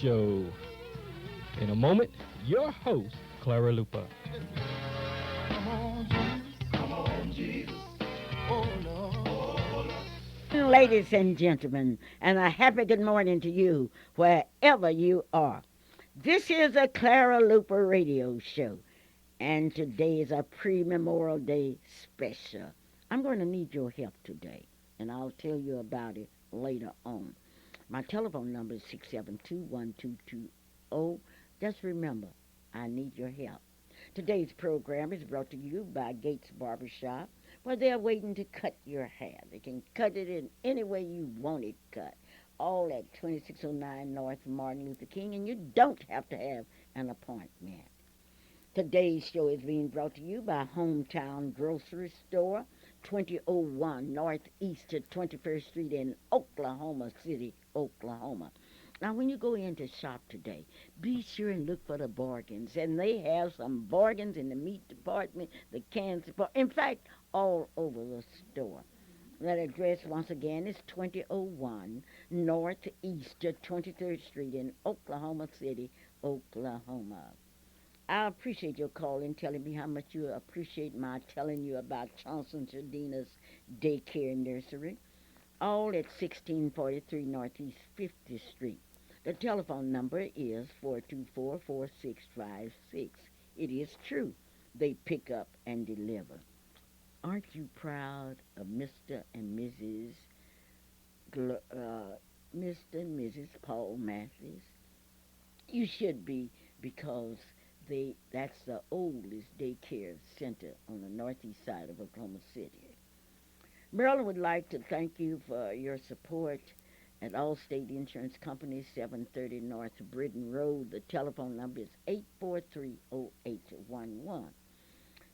Show. In a moment, your host, Clara Luper. Come on, Jesus. Come on, Jesus. Oh, Lord. Ladies and gentlemen, and a happy good morning to you wherever you are. This is a Clara Luper radio show, and today is a pre-Memorial Day special. I'm going to need your help today, and I'll tell you about it later on. My telephone number is 672-1220. Just remember, I need your help. Today's program is brought to you by Gates Barbershop, where they're waiting to cut your hair. They can cut it in any way you want it cut, all at 2609 North Martin Luther King, and you don't have to have an appointment. Today's show is being brought to you by Hometown Grocery Store, 2001 Northeast to 21st Street in Oklahoma City, Oklahoma. Now, when you go in to shop today, be sure and look for the bargains. And they have some bargains in the meat department, the cans department, in fact, all over the store. That address, once again, is 2001 Northeast to 23rd Street in Oklahoma City, Oklahoma. I appreciate your calling, telling me how much you appreciate my telling you about Johnson Jardina's Daycare Nursery, all at 1643 Northeast 50th Street. The telephone number is 424-4656. It is true. They pick up and deliver. Aren't you proud of Mr. and Mrs. Mr. and Mrs. Paul Matthews? You should be, because that's the oldest daycare center on the northeast side of Oklahoma City. Maryland would like to thank you for your support at Allstate Insurance Company, 730 North Britton Road. The telephone number is 843-0811.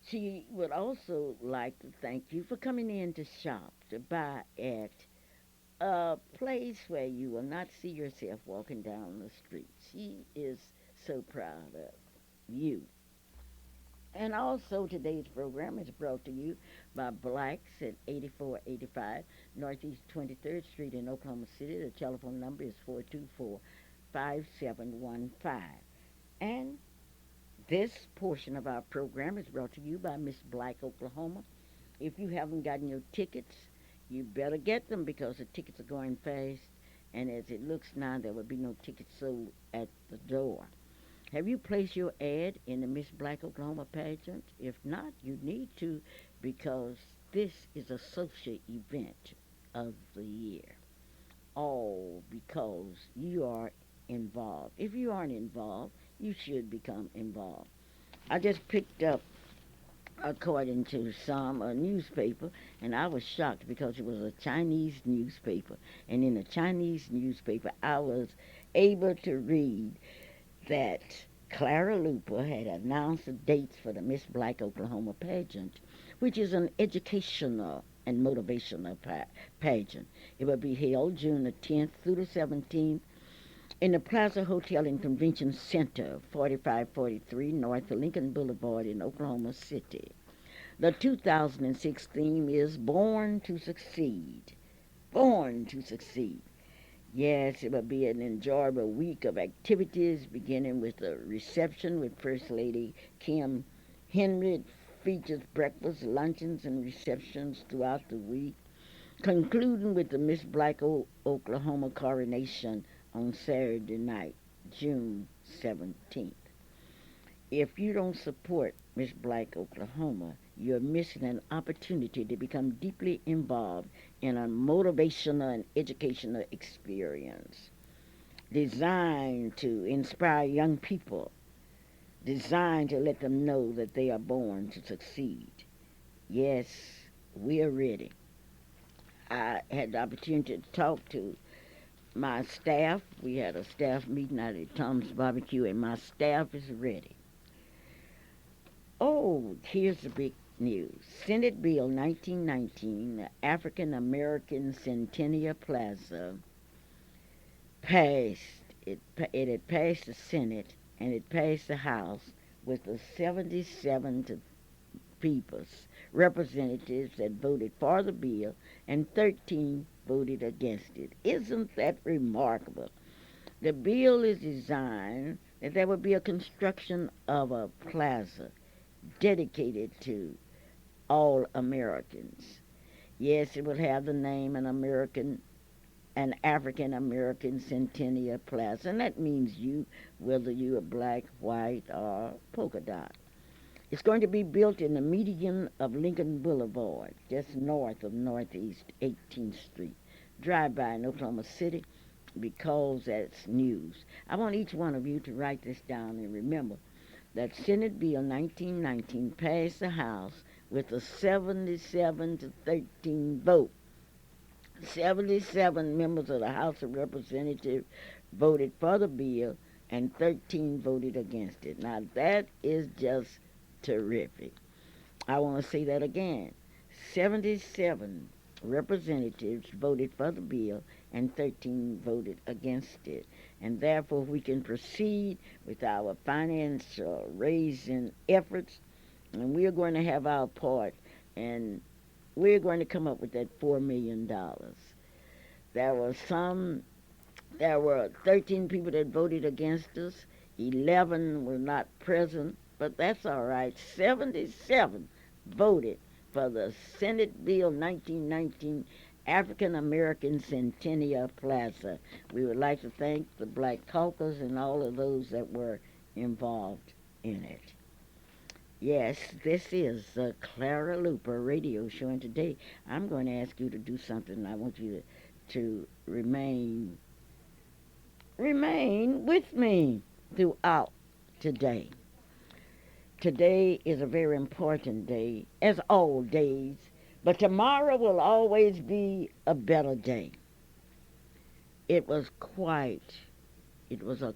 She would also like to thank you for coming in to shop, to buy at a place where you will not see yourself walking down the street. She is so proud of you. And also today's program is brought to you by Blacks at 8485 Northeast 23rd Street in Oklahoma City. The telephone number is 424-5715. And this portion of our program is brought to you by Miss Black Oklahoma. If you haven't gotten your tickets, you better get them, because the tickets are going fast. And as it looks now, there will be no tickets sold at the door. Have you placed your ad in the Miss Black Oklahoma pageant? If not, you need to, because this is a social event of the year. All because you are involved. If you aren't involved, you should become involved. I just picked up, according to some, a newspaper, and I was shocked because it was a Chinese newspaper. And in the Chinese newspaper, I was able to read that Clara Luper had announced the dates for the Miss Black Oklahoma pageant, which is an educational and motivational pageant. It will be held June the 10th through the 17th in the Plaza Hotel and Convention Center, 4543 North Lincoln Boulevard in Oklahoma City. The 2006 theme is Born to Succeed. Born to Succeed. Yes, it will be an enjoyable week of activities, beginning with a reception with First Lady Kim Henry. It features breakfast, luncheons, and receptions throughout the week, concluding with the Miss Black Oklahoma coronation on Saturday night, June 17th. If you don't support Miss Black Oklahoma, you're missing an opportunity to become deeply involved in a motivational and educational experience designed to inspire young people, designed to let them know that they are born to succeed. Yes, we are ready. I had the opportunity to talk to my staff. We had a staff meeting out at Tom's Barbecue, and my staff is ready. Oh, here's the big news. Senate Bill 1919, the African American Centennial Plaza, passed. It had passed the Senate, and it passed the House with the 77 to people's representatives that voted for the bill and 13 voted against it. Isn't that remarkable? The bill is designed that there would be a construction of a plaza dedicated to all Americans. Yes, it would have the name an African American Centennial Plaza, and that means you, whether you are black, white, or polka dot. It's going to be built in the median of Lincoln Boulevard, just north of Northeast 18th Street. Drive by in Oklahoma City because that's news. I want each one of you to write this down and remember that Senate Bill 1919 passed the House with a 77 to 13 vote. 77 members of the House of Representatives voted for the bill and 13 voted against it. Now that is just terrific. I want to say that again. 77 representatives voted for the bill and 13 voted against it. And therefore we can proceed with our financial raising efforts, and we're going to have our part, and we're going to come up with that $4 million. There were 13 people that voted against us. 11 were not present, but that's all right. 77 voted for the Senate Bill 1919 African American Centennial Plaza. We would like to thank the Black Caucus and all of those that were involved in it. Yes, this is the Clara Luper radio show, and today I'm going to ask you to do something. I want you to remain with me throughout today. Today is a very important day, as all days, but tomorrow will always be a better day. It was a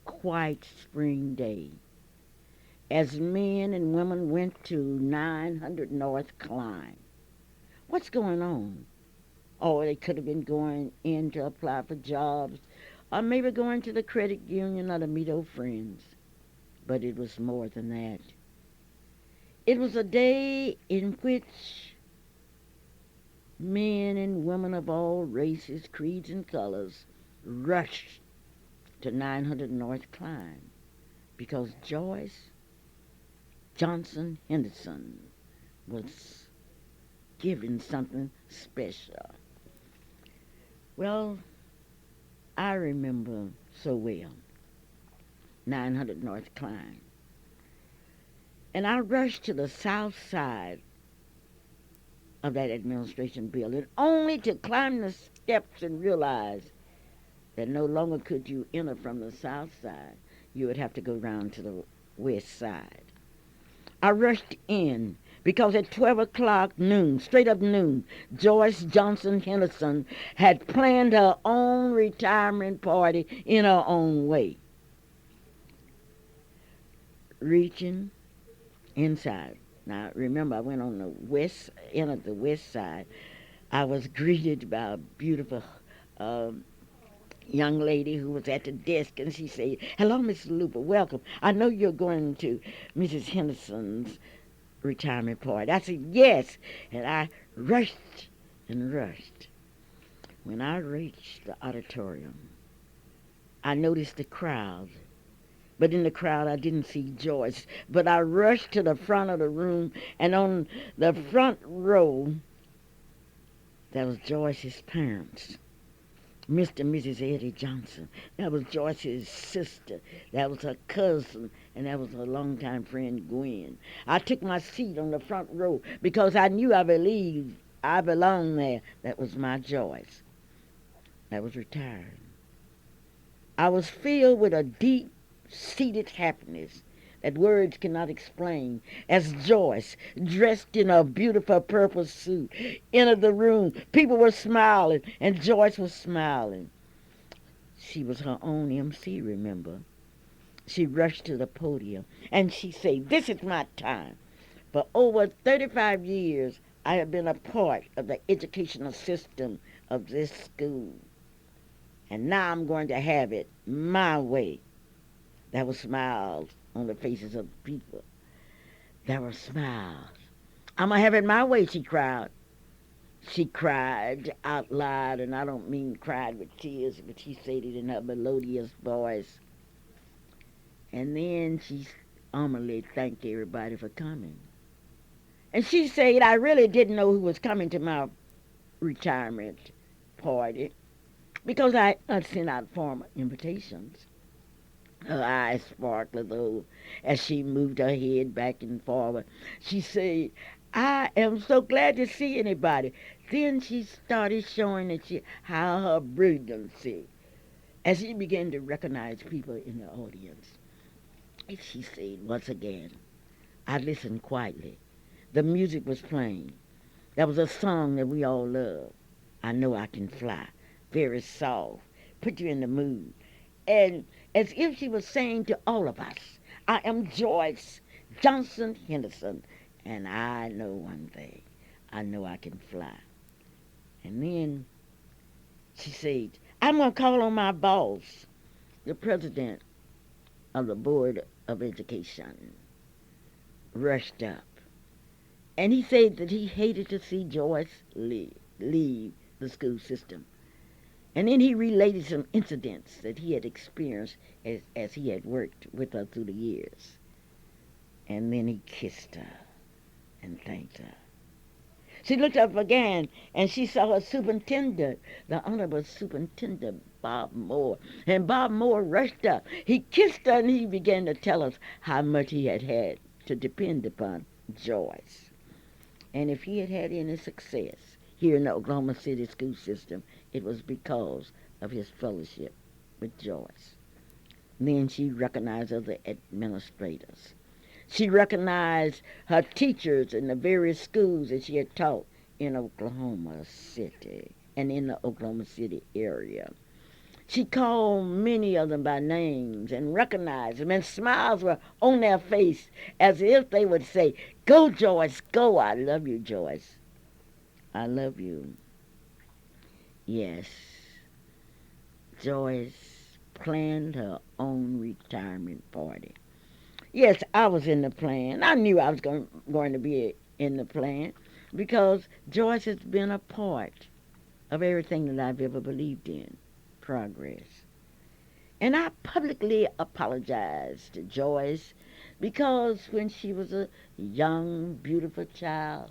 quiet spring day as men and women went to 900 North Climb. What's going on? Oh, they could have been going in to apply for jobs, or maybe going to the credit union or to meet old friends. But it was more than that. It was a day in which men and women of all races, creeds, and colors rushed to 900 North Climb because Joyce Henderson was given something special. Well, I remember so well 900 North Climb. And I rushed to the south side of that administration building only to climb the steps and realize that no longer could you enter from the south side. You would have to go round to the west side. I rushed in because at 12 o'clock noon, straight up noon, Joyce Henderson had planned her own retirement party in her own way. Reaching inside. Now, remember, I went on entered the west side. I was greeted by a beautiful young lady who was at the desk, and she said, "Hello, Mrs. Luper, welcome. I know you're going to Mrs. Henderson's retirement party." I said, "Yes," and I rushed and rushed. When I reached the auditorium, I noticed the crowd. But in the crowd, I didn't see Joyce. But I rushed to the front of the room, and on the front row, there was Joyce's parents, Mr. and Mrs. Eddie Johnson. That was Joyce's sister. That was her cousin, and that was her longtime friend, Gwen. I took my seat on the front row because I knew I believed I belonged there. That was my Joyce. That was retired. I was filled with a deep-seated happiness that words cannot explain as Joyce, dressed in a beautiful purple suit, entered the room. People were smiling, and Joyce was smiling. She was her own MC, remember. She rushed to the podium, and she said, "This is my time. For over 35 years, I have been a part of the educational system of this school. And now I'm going to have it my way." There were smiles on the faces of the people. There were smiles. "I'm going to have it my way," she cried. She cried out loud, and I don't mean cried with tears, but she said it in her melodious voice. And then she humbly thanked everybody for coming. And she said, I really didn't know who was coming to my retirement party because I sent out formal invitations. Her eyes sparkled though as she moved her head back and forward. She said, I am so glad to see anybody. Then she started showing how her brilliancy, as she began to recognize people in the audience. And she said once again, I listened quietly. The music was playing. There was a song that we all love. I Know I Can Fly. Very soft. Put you in the mood. And as if she was saying to all of us, I am Joyce Johnson Henderson, and I know one thing. I know I can fly. And then she said, I'm going to call on my boss, the president of the Board of Education, rushed up. And he said that he hated to see Joyce leave the school system. And then he related some incidents that he had experienced as he had worked with her through the years. And then he kissed her and thanked her. She looked up again, and she saw her superintendent, the Honorable Superintendent Bob Moore. And Bob Moore rushed up. He kissed her, and he began to tell us how much he had had to depend upon Joyce. And if he had had any success here in the Oklahoma City school system, it was because of his fellowship with Joyce. Then she recognized other administrators. She recognized her teachers in the various schools that she had taught in Oklahoma City and in the Oklahoma City area. She called many of them by names and recognized them, and smiles were on their face as if they would say, Go, Joyce, go. I love you, Joyce. I love you. Yes, Joyce planned her own retirement party. Yes, I was in the plan. I knew I was going to be in the plan because Joyce has been a part of everything that I've ever believed in, progress. And I publicly apologized to Joyce because when she was a young, beautiful child,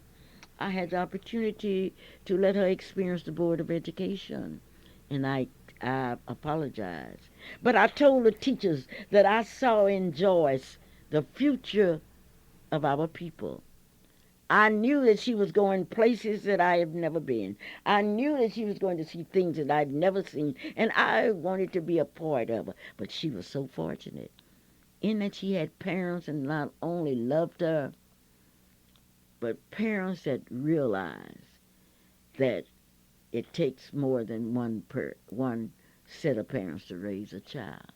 I had the opportunity to let her experience the Board of Education, and I apologized. But I told the teachers that I saw in Joyce the future of our people. I knew that she was going places that I have never been. I knew that she was going to see things that I'd never seen, and I wanted to be a part of her. But she was so fortunate in that she had parents that not only loved her, but parents that realized that it takes more than one set of parents to raise a child.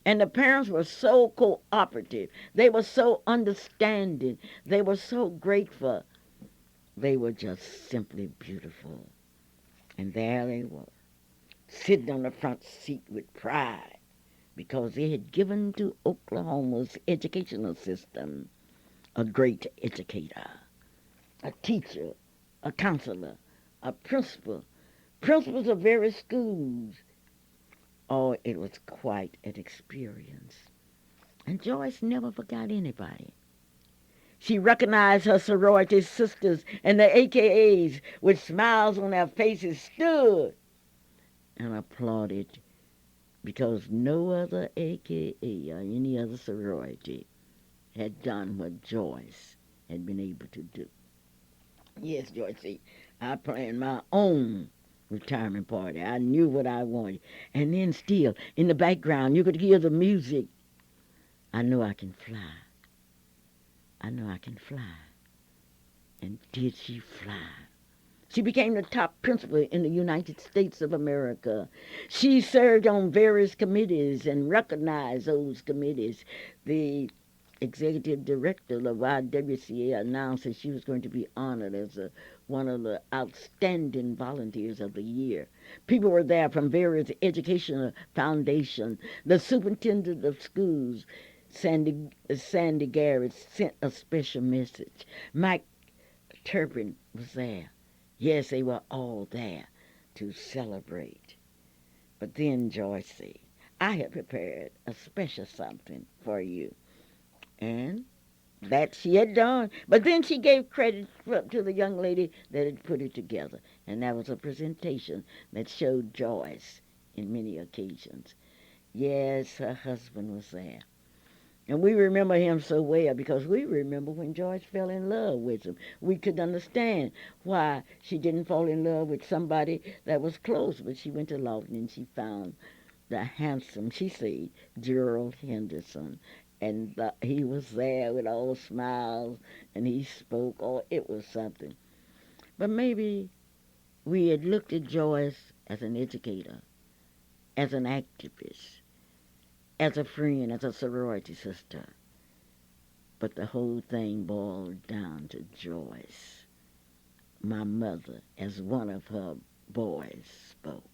And the parents were so cooperative. They were so understanding. They were so grateful. They were just simply beautiful. And there they were, sitting on the front seat with pride because they had given to Oklahoma's educational system a great educator, a teacher, a counselor, a principals of various schools. Oh, it was quite an experience. And Joyce never forgot anybody. She recognized her sorority sisters, and the AKAs with smiles on their faces stood and applauded because no other AKA or any other sorority had done what Joyce had been able to do. Yes, Joyce, see, I planned my own retirement party. I knew what I wanted. And then still, in the background, you could hear the music. I know I can fly. I know I can fly. And did she fly? She became the top principal in the United States of America. She served on various committees and recognized those committees. The executive director of YWCA announced that she was going to be honored as one of the outstanding volunteers of the year. People were there from various educational foundations. The superintendent of schools, Sandy Garrett, sent a special message. Mike Turpin was there. Yes, they were all there to celebrate. But then Joyce said, I have prepared a special something for you. And that she had done. But then she gave credit to the young lady that had put it together. And that was a presentation that showed Joyce in many occasions. Yes, her husband was there. And we remember him so well because we remember when Joyce fell in love with him. We could understand why she didn't fall in love with somebody that was close, but she went to Lawton and she found the handsome, she said, Gerald Henderson. And he was there with all smiles and he spoke. Oh, it was something. But maybe we had looked at Joyce as an educator, as an activist, as a friend, as a sorority sister. But the whole thing boiled down to Joyce, my mother, as one of her boys spoke.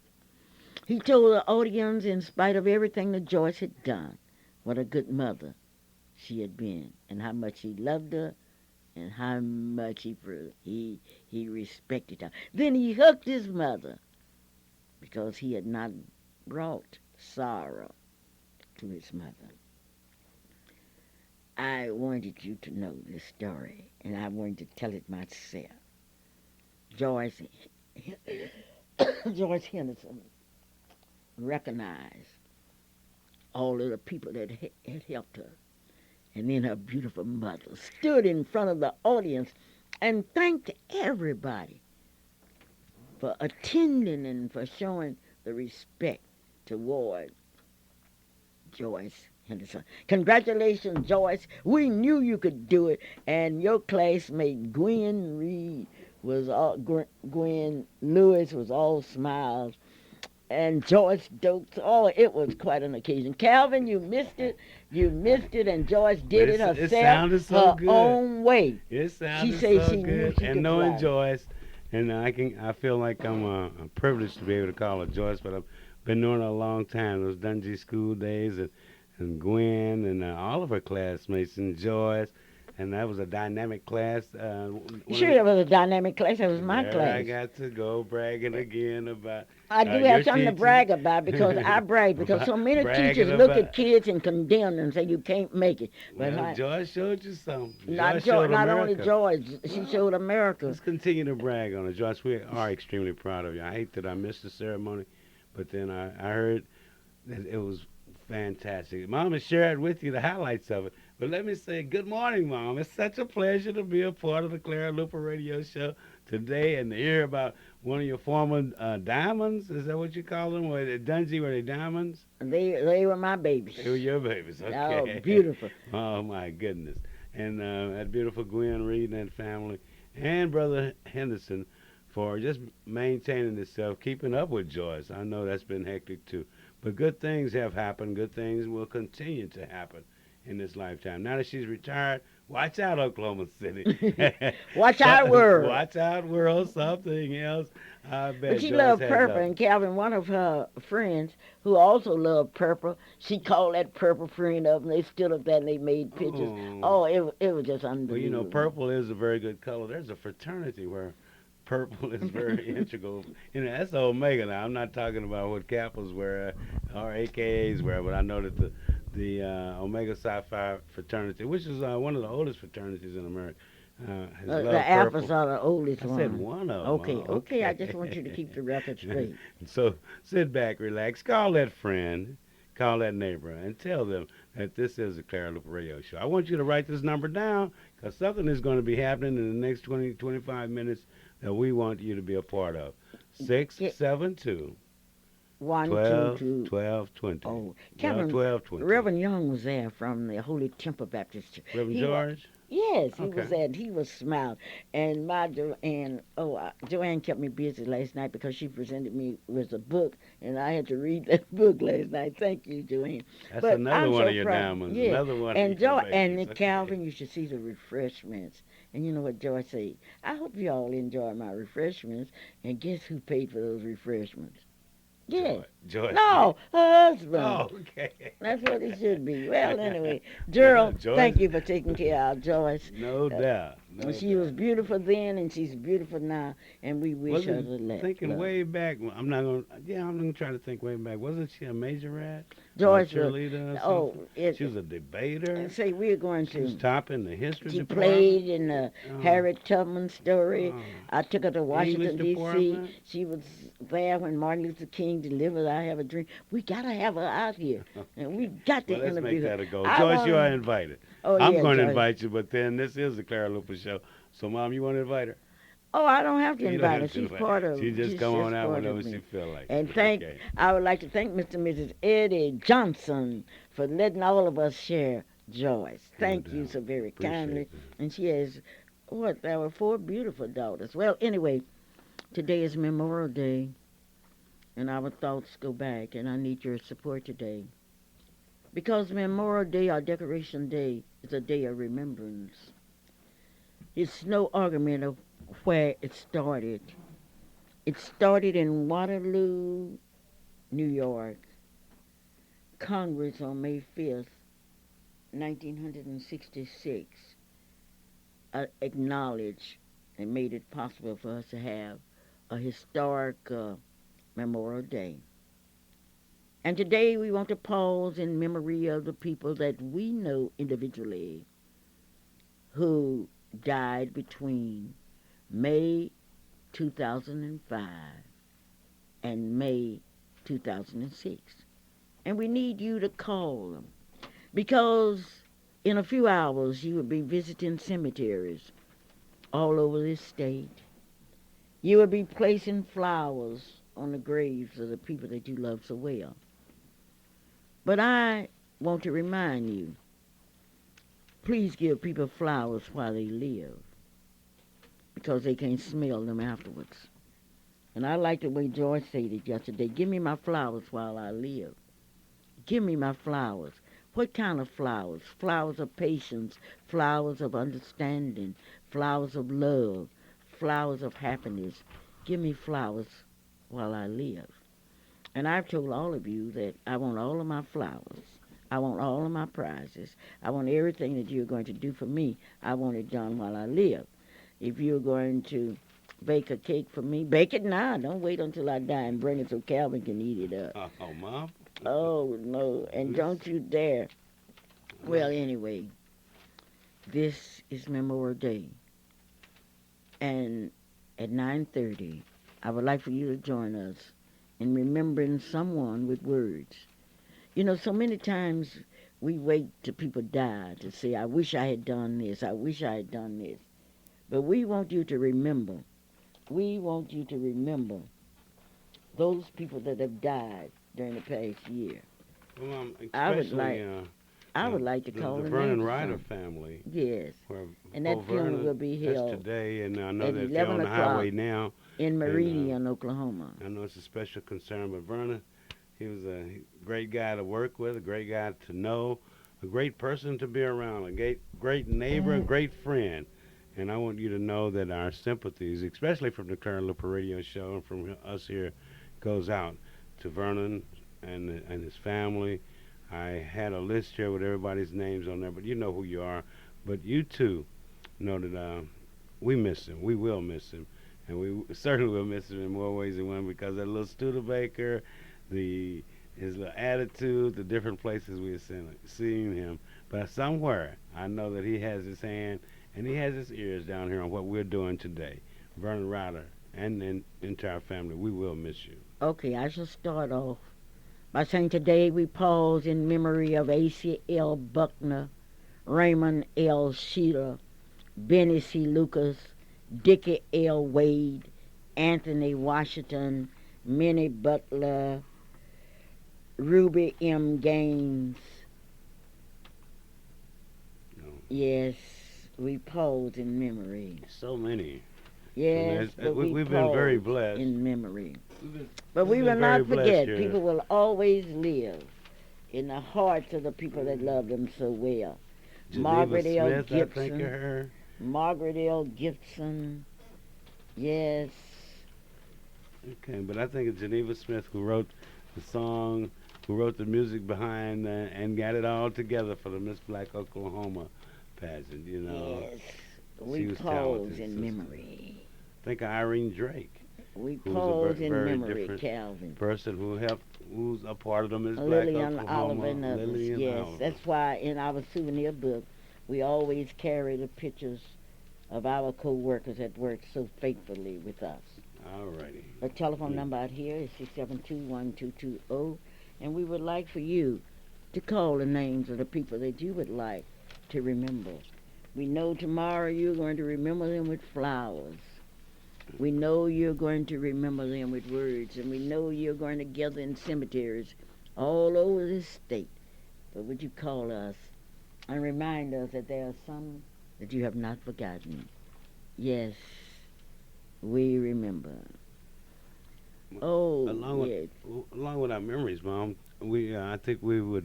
He told the audience, in spite of everything that Joyce had done, what a good mother she had been and how much he loved her and how much he respected her. Then he hugged his mother because he had not brought sorrow to his mother. I wanted you to know this story, and I wanted to tell it myself. Joyce, Joyce Henderson recognized all of the people that had helped her. And then her beautiful mother stood in front of the audience and thanked everybody for attending and for showing the respect toward Joyce Henderson. Congratulations, Joyce. We knew you could do it. And your classmate, Gwen Reed, Gwen Lewis was all smiles. And Joyce Dokes. Oh, it was quite an occasion. Calvin, you missed it. You missed it, and Joyce did it herself. It sounded so her good. own way. It sounded She said so she knew good. she And could knowing fly. Joyce, and I feel like I'm privileged to be able to call her Joyce, but I've been knowing her a long time. Those Dungey school days, and Gwen, and all of her classmates, and Joyce. And that was a dynamic class. Sure, that was a dynamic class. That was my There class. I got to go bragging again about. I do your have something to teaching. brag about because I brag because so many Bragging teachers look about- at kids and condemn them and say you can't make it. But Well, Joyce showed you something. not Joyce showed not only America. Joyce, she showed America. Let's continue to brag on it, Joyce. We are extremely proud of you. I hate that I missed the ceremony, but then I heard that it was fantastic. Mom has shared with you the highlights of it. But let me say, good morning, Mom. It's such a pleasure to be a part of the Clara Luper radio show today and to hear about one of your former diamonds. Is that what you call them? Were they Dungey? Were they diamonds? They were my babies. They were your babies. Okay. Oh, beautiful. Oh, my goodness. And that beautiful Gwen Reed and that family, and Brother Henderson for just maintaining itself, keeping up with Joyce. I know that's been hectic too. But good things have happened. Good things will continue to happen in this lifetime. Now that she's retired, watch out, Oklahoma City. Watch out, world. Watch out, world. Something else. I bet. But she Joyce loved has purple, a- and Calvin, one of her friends who also loved purple, she called that purple friend up, and they stood up there and they made pictures. Oh. It was just unbelievable. Well, you know, purple is a very good color. There's a fraternity where purple is very integral. You know, that's Omega now. I'm not talking about what Kappas wear or AKAs wear, but I know that the Omega Psi Phi fraternity, which is one of the oldest fraternities in America, has The loved Alphas purple. are the oldest I one. said one of them. Okay, okay. I just want you to keep the record straight. So sit back, relax, call that friend, call that neighbor, and tell them that this is the Clara Luper Radio Show. I want you to write this number down because something is going to be happening in the next 20, 25 minutes that we want you to be a part of. 672 One, 12 two, two. 12 20. Oh, Kevin, 12 20. Reverend Young was there from the Holy Temple Baptist Church. Reverend He wa- George? Yes, he Okay. was there. He was smiling. And my Joanne kept me busy last night because she presented me with a book, and I had to read that book last night. Thank you, Joanne. That's But another I'm one so of your proud. diamonds. Yeah. Another one And of your Joy and babies. Calvin, you should see the refreshments. And you know what Joy said? I hope you all enjoy my refreshments. And guess who paid for those refreshments? Yeah. Joy. No, her husband. Oh, okay. That's what it should be. Well, anyway, Gerald, Joyce- thank you for taking care of Joyce. No doubt. No She was doubt. beautiful then, and she's beautiful now, and we wish her Wasn't the thinking love. way back. I'm not gonna. Yeah, I'm gonna try to think way back. Wasn't she a major rat or a Joyce was, cheerleader or oh, something? She it, was a debater. say we're going She was to. top in the history She department. played in the Uh, Harriet Tubman story. uh, I took her to English Washington, D.C. department. She was there when Martin Luther King delivered I Have a Dream. We got to have her out here, and we Okay. got to Well, let's make interview her. that a goal. I Joyce, want you are to. invited. Oh, I'm yeah, going to Joyce. invite you, but then this is the Clara Luper show. So, Mom, you want to invite her? Oh, I don't have to You don't invite her. have to She's invite. part of. She just She's come on just out part whenever of she me. feel like And it. thank. Okay. I would like to thank Mr. and Mrs. Eddie Johnson for letting all of us share Joyce. No Thank you doubt. so very Appreciate kindly. that. And she has, what? There were 4 beautiful daughters. Well, anyway, today is Memorial Day, and our thoughts go back, and I need your support today. Because Memorial Day or Decoration Day is a day of remembrance. It's no argument of where it started. It started in Waterloo, New York. Congress on May 5th, 1966, acknowledged and made it possible for us to have a historic Memorial Day. And today we want to pause in memory of the people that we know individually who died between May 2005 and May 2006. And we need you to call them because in a few hours you will be visiting cemeteries all over this state. You will be placing flowers on the graves of the people that you love so well. But I want to remind you, please give people flowers while they live because they can't smell them afterwards. And I like the way George said it yesterday. Give me my flowers while I live. Give me my flowers. What kind of flowers? Flowers of patience, flowers of understanding, flowers of love, flowers of happiness. Give me flowers while I live. And I've told all of you that I want all of my flowers. I want all of my prizes. I want everything that you're going to do for me. I want it done while I live. If you're going to bake a cake for me, bake it now. Don't wait until I die and bring it so Calvin can eat it up. Oh, Mom. Oh, no. And don't you dare. Well, anyway, this is Memorial Day. And at 9:30, I would like for you to join us in remembering someone with words. You know, so many times we wait till people die to say, I wish I had done this, I wish I had done this. But we want you to remember. We want you to remember those people that have died during the past year. Well, I would especially I would like to the, call the the Vernon names of Ryder some. family. Yes. Where And that Bo funeral Vernon, will be that's held today, and I know at that they're 11 on the o'clock highway now. in And, Meridian, Oklahoma. I know it's a special concern, but Vernon, he was a great guy to work with, a great guy to know, a great person to be around, a great neighbor, a great friend. And I want you to know that our sympathies, especially from the Clara Luper Radio Show and from us here, goes out to Vernon and his family. I had a list here with everybody's names on there, but you know who you are. But you too know that we miss him. We will miss him. And we certainly will miss him in more ways than one because that little Studebaker, his little attitude, the different places we have seen him. But somewhere, I know that he has his hand and he has his ears down here on what we're doing today. Vernon Ryder and the entire family, we will miss you. Okay, I shall start off by saying today we pause in memory of A.C. L. Buckner, Raymond L. Sheeter, Benny C. Lucas, Dickie L. Wade, Anthony Washington, Minnie Butler, Ruby M. Gaines. You know, Yes, we pause in memory. so many. Yes, So but we've been very pause blessed. in memory. We've But we been will very not blessed forget, here. people will always live in the hearts of the people that love them so well. Geneva Margaret L. Smith, I think of Gibson. her. Margaret L. Gibson. Yes. Okay, but I think it's Geneva Smith who wrote the song, who wrote the music behind and got it all together for the Miss Black Oklahoma pageant, you know. Yes. We was pause talented, in sister. memory. Think of Irene Drake, We who's a pause in very memory, different Calvin. person who's a part of them is Black Lillian Oklahoma. Oliver and others, Lillian yes. Oliver. That's why in our souvenir book, we always carry the pictures of our co-workers that worked so faithfully with us. Alrighty. The telephone number out here is 672-1220, and we would like for you to call the names of the people that you would like to remember. We know tomorrow you're going to remember them with flowers. We know you're going to remember them with words, and we know you're going to gather in cemeteries all over this state. But would you call us and remind us that there are some that you have not forgotten? Yes, we remember. Oh, yes. Along with our memories, Mom, I think we would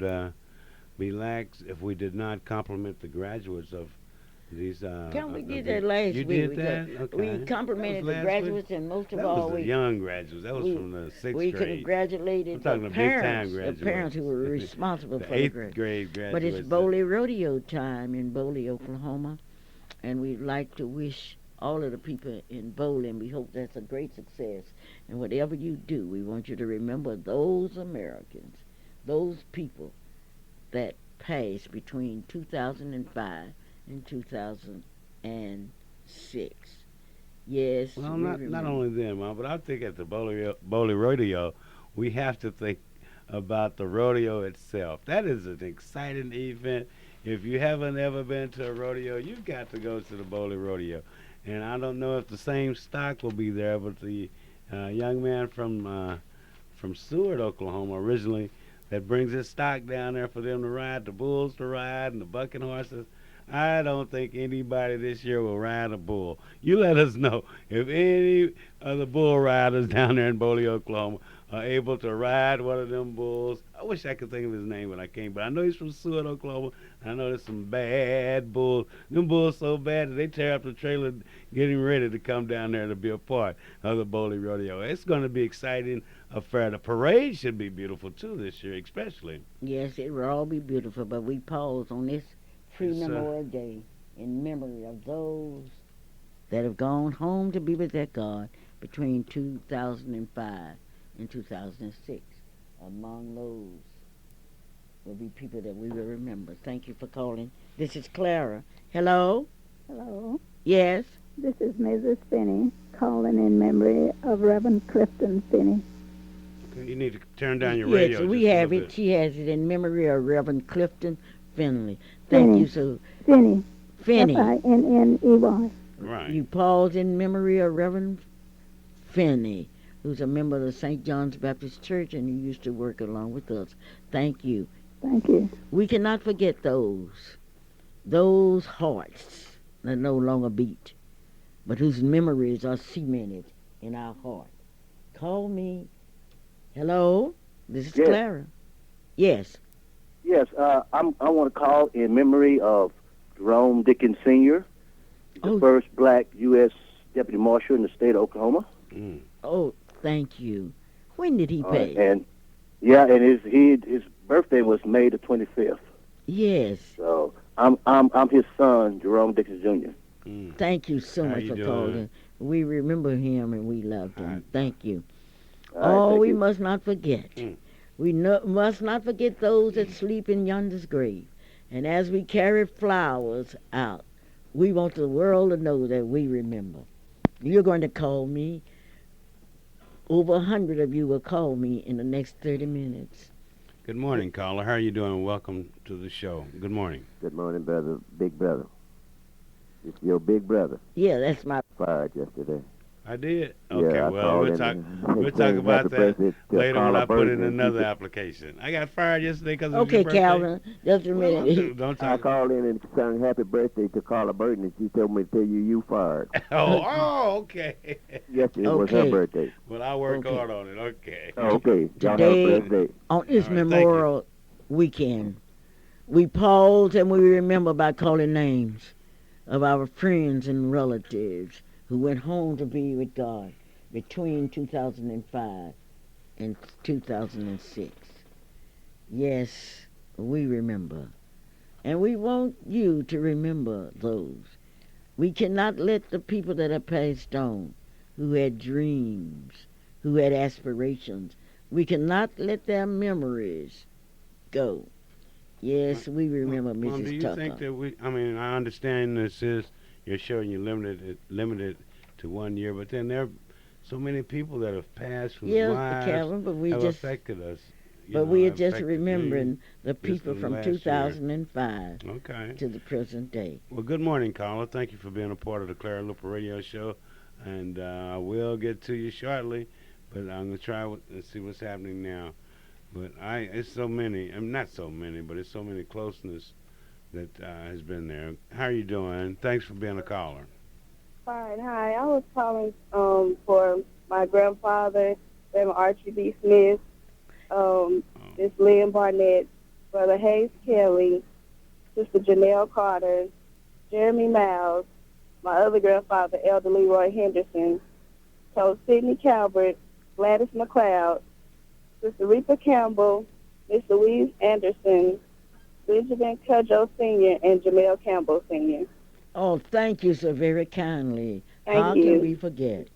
be lax if we did not compliment the graduates of these. We did that last you week. did that? Okay. We complimented the graduates, and most of that all, was the young graduates. That was from the sixth we grade. congratulated I'm talking the the big time parents, graduates. the parents who were responsible the for eighth the grade graduates. But it's Bowley Rodeo time in Bowley, Oklahoma, and we'd like to wish all of the people in Bowley, and we hope that's a great success. And whatever you do, we want you to remember those Americans, those people that passed between 2005 and 2006. Yes. Well, not only them, but I think at the Bowley Rodeo, we have to think about the rodeo itself. That is an exciting event. If you haven't ever been to a rodeo, you've got to go to the Bowley Rodeo. And I don't know if the same stock will be there, but the young man from Seward, Oklahoma, originally, that brings his stock down there for them to ride, the bulls to ride, and the bucking horses. I don't think anybody this year will ride a bull. You let us know if any of the bull riders down there in Bowley, Oklahoma, are able to ride one of them bulls. I wish I could think of his name when I came, but I know he's from Seward, Oklahoma. I know there's some bad bulls. Them bulls so bad that they tear up the trailer getting ready to come down there to be a part of the Bowley Rodeo. It's going to be exciting affair. The parade should be beautiful, too, this year, especially. Yes, it will all be beautiful, but we pause on this Free Memorial Day in memory of those that have gone home to be with their God between 2005 and 2006. Among those will be people that we will remember. Thank you for calling. This is Clara. Hello? Hello, Yes? this is Mrs. Finney calling in memory of Reverend Clifton Finney. Okay, you need to turn down your Yes, radio. we just a have little it. bit. She has it in memory of Reverend Clifton Finley. Thank Finney. you so. Finney, Finney. Finney. Right. You pause in memory of Reverend Finney, who's a member of the St. John's Baptist Church, and he used to work along with us. Thank you. Thank you. We cannot forget those hearts that no longer beat, but whose memories are cemented in our heart. Call me. Hello? This is Yes. Clara. Yes. Yes, I want to call in memory of Jerome Dickens Sr., the Oh. first black U.S. Deputy Marshal in the state of Oklahoma. Mm. Oh, thank you. When did he pay? And his birthday was May the 25th. Yes. So I'm his son, Jerome Dickens Jr. Mm. Thank you so How much you for doing? calling. We remember him and we loved him. All right. Thank you. All right, thank We you. must not forget. Mm. We must not forget those that sleep in yonder's grave. And as we carry flowers out, we want the world to know that we remember. You're going to call me. Over 100 of you will call me in the next 30 minutes. Good morning, caller. How are you doing? Welcome to the show. Good morning. Good morning, brother. Big brother. It's your big brother. Yeah, that's my... Fired yesterday. I did. Yeah, Okay, I well, called we'll in talk. and We'll said talk about happy that birthday to later when Carla I put in Burton, and another she- application. I got fired yesterday because of Okay, your birthday. Calvin, just a Well, minute. don't I talk. called in and sung happy birthday to Carla Burton, and she told me to tell you fired. Okay. Yesterday was her Okay. birthday. Well, I'll work Okay. hard on it. Okay. Okay. Y'all have Today- a blessed day. On this All right, thank Memorial Weekend, we pause and we remember by calling names of our friends and relatives who went home to be with God between 2005 and 2006. Yes, we remember. And we want you to remember those. We cannot let the people that have passed on, who had dreams, who had aspirations, we cannot let their memories go. Yes, we remember Mom, do Mrs. you think Tucker. that I mean, I understand this is you're showing you limited to 1 year, but then there are so many people that have passed whose Yeah, lives Calvin, have affected us. but we are Have just affected me remembering the just people in the from last year. 2005 Okay. to the present day. Well, good morning, Carla. Thank you for being a part of the Clara Luper Radio Show, and I will get to you shortly, but I'm gonna try and see what's happening now. But it's so many. I'm not so many, but it's so many closeness that has been there. How are you doing? Thanks for being a caller. Fine. Hi. I was calling for my grandfather, Grandma Archie B. Smith, Miss Lynn Barnett, Brother Hayes Kelly, Sister Janelle Carter, Jeremy Miles, my other grandfather, Elder Leroy Henderson, so Sidney Calvert, Gladys McLeod, Sister Rita Campbell, Miss Louise Anderson, Benjamin Cudjoe Sr., and Jamel Campbell Sr. Oh, thank you so very kindly. How Thank can you. we forget?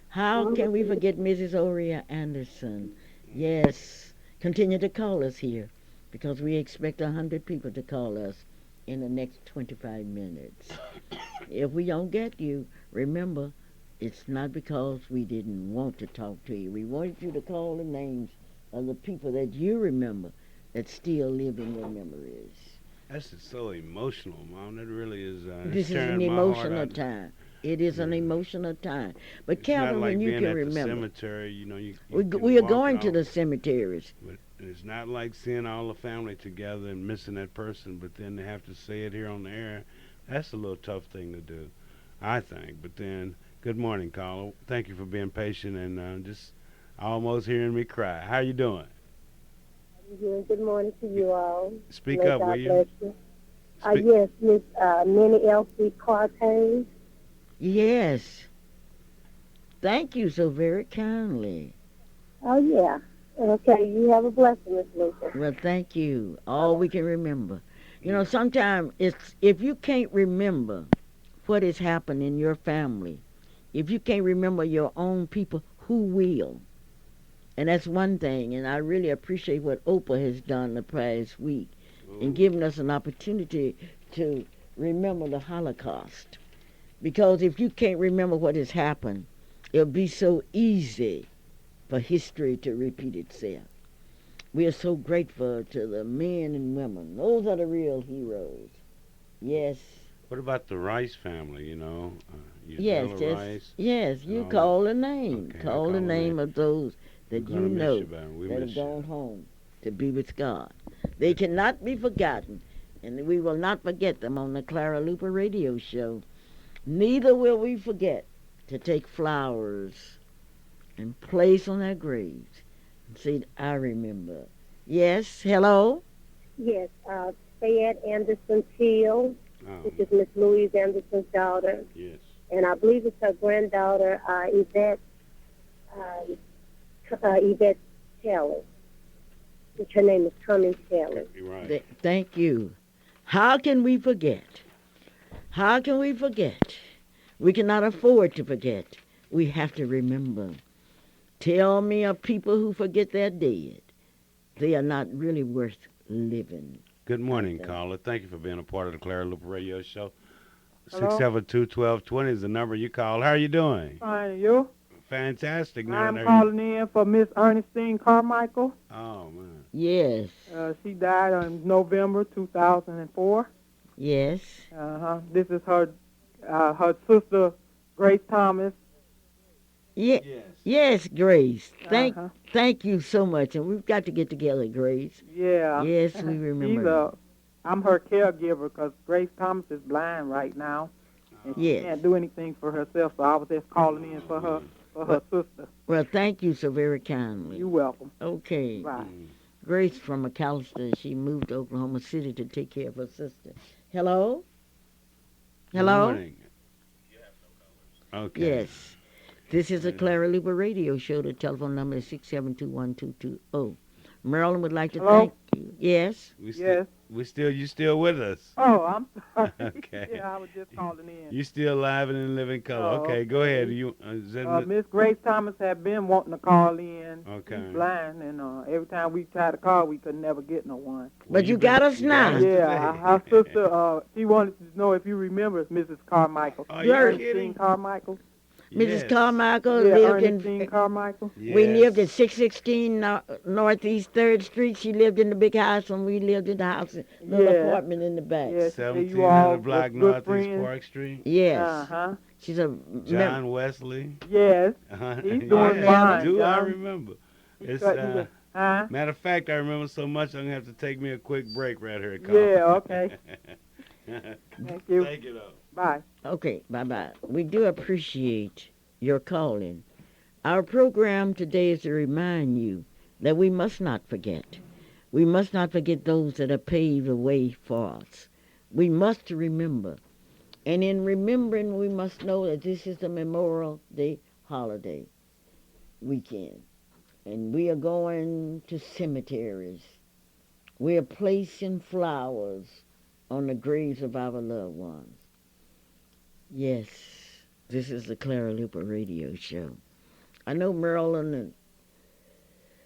How can we forget Mrs. Oria Anderson? Yes, continue to call us here because we expect 100 people to call us in the next 25 minutes. If we don't get you, remember, it's not because we didn't want to talk to you. We wanted you to call the names of the people that you remember that still live in your memories. That's just so emotional, Mom. That really is. This is an emotional time. It is an emotional time. But It's not Calvin, like when you being can at the remember, cemetery. You can we are walk going to out, the cemeteries. but it's not like seeing all the family together and missing that person. But then they have to say it here on the air. That's a little tough thing to do, I think. But then, good morning, caller. Thank you for being patient and just almost hearing me cry. How you doing? Good morning to you all. Speak May up, God will you? bless you. Speak- Yes, Miss Minnie Elsie Cartay. Yes. Thank you so very kindly. Oh, yeah. Okay, you have a blessing, Miss Luper. Well, thank you. All we can remember. You know, sometimes it's if you can't remember what has happened in your family, if you can't remember your own people, who will? And that's one thing, and I really appreciate what Oprah has done the past week in giving us an opportunity to remember the Holocaust. Because if you can't remember what has happened, it'll be so easy for history to repeat itself. We are so grateful to the men and women. Those are the real heroes. Yes. What about the Rice family? Yes, Gisela yes, Rice. yes. and You all call the name. Okay, I Call the call the name name. of those We're that gonna you miss know you, baby. We that miss have you. gone home to be with God. They cannot be forgotten, and we will not forget them on the Clara Luper radio show. Neither will we forget to take flowers and place on their graves and say, I remember. Yes, hello? Yes, Fayette Anderson Teal, which is Miss Louise Anderson's daughter. Yes. And I believe it's her granddaughter, Yvette Taylor, which her name is Cummings Taylor. You're right. Thank you. How can we forget? How can we forget? We cannot afford to forget. We have to remember. Tell me of people who forget their dead. They are not really worth living. Good morning, Okay. caller. Thank you for being a part of the Clara Luper Radio Show. Hello? 672-1220 is the number you call. How are you doing? Fine, you? Fantastic. I'm calling in for Miss Ernestine Carmichael. Oh, man. Yes. She died on November 2004. Yes. This is her sister, Grace Thomas. Yes. Yes. Yes, Grace. Uh-huh. Thank you so much. And we've got to get together, Grace. Yeah. Yes, we remember. I'm her caregiver because Grace Thomas is blind right now. And she Yes. can't do anything for herself, so I was just calling in for her sister. Well, thank you so very kindly. You're welcome. Okay. Bye. Grace from McAllister, she moved to Oklahoma City to take care of her sister. Hello? Hello? Good morning. Okay. Yes. This is a Clara Luper radio show. The telephone number is 672-1220. Marilyn would like to Hello? thank you. Yes? We still, Yes. You still with us? Oh, I'm sorry. Okay. Yeah, I was just calling in. You still live and in living color. Oh, Okay, go ahead. okay. You is that Miss Grace Thomas had been wanting to call in. Okay. She's blind, and every time we tried to call, we could never get no one. But you got us now. Yeah, our sister, she wanted to know if you remember Mrs. Carmichael. Are you Ernestine kidding? Carmichael. Mrs. Carmichael Yeah, lived Ernestine in. Carmichael. We lived at 616 Northeast 3rd Street. She lived in the big house, and we lived in the house, little apartment in the back. Yeah, 1700 block Northeast Park Street. Yes. Uh-huh. She's a John Wesley. Yes. He's doing fine. Do I John. remember? It's Matter of fact, I remember so much I'm gonna have to take me a quick break right here. Yeah. Okay. Thank you. Thank you, though. Bye. Okay, bye-bye. We do appreciate your calling. Our program today is to remind you that we must not forget. We must not forget those that have paved the way for us. We must remember. And in remembering, we must know that this is the Memorial Day holiday weekend. And we are going to cemeteries. We are placing flowers on the graves of our loved ones. Yes, this is the Clara Luper radio show. I know Marilyn and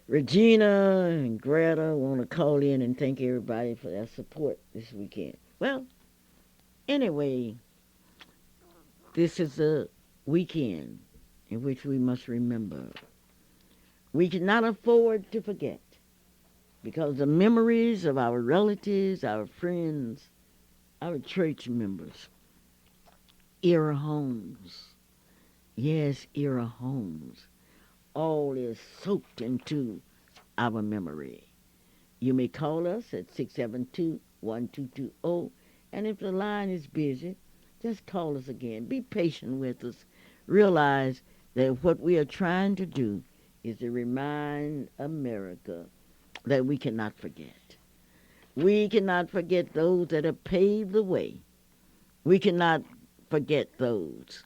Regina and Greta want to call in and thank everybody for their support this weekend. Well, anyway, this is a weekend in which we must remember. We cannot afford to forget because the memories of our relatives, our friends, our church members, era homes. Yes, era homes. All is soaked into our memory. You may call us at 672-1220, and if the line is busy, just call us again. Be patient with us. Realize that what we are trying to do is to remind America that we cannot forget. We cannot forget those that have paved the way. We cannot forget those.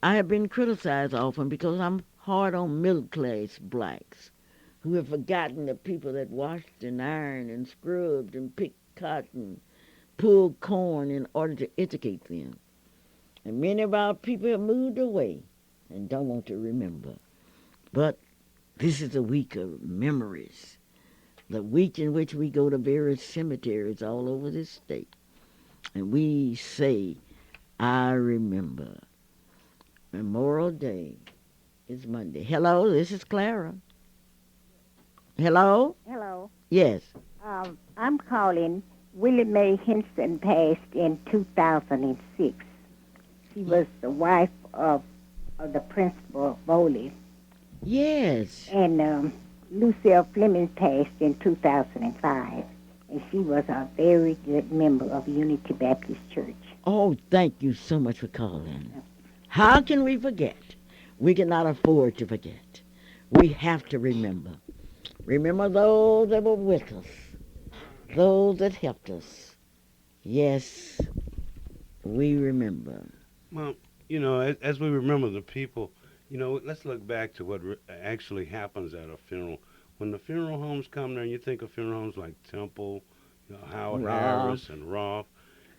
I have been criticized often because I'm hard on middle-class blacks who have forgotten the people that washed and ironed and scrubbed and picked cotton, pulled corn in order to educate them. And many of our people have moved away and don't want to remember. But this is a week of memories, the week in which we go to various cemeteries all over this state. And we say, I remember. Memorial Day is Monday. Hello, this is Clara. Hello? Hello. Yes. I'm calling. Willie Mae Henson passed in 2006. She was the wife of the principal of Bowley. Yes. And Lucille Fleming passed in 2005. And she was a very good member of Unity Baptist Church. Oh, thank you so much for calling. How can we forget? We cannot afford to forget. We have to remember. Remember those that were with us, those that helped us. Yes, we remember. Well, as we remember the people, let's look back to what actually happens at a funeral. When the funeral homes come there, and you think of funeral homes like Temple, Howard Harris and Roth,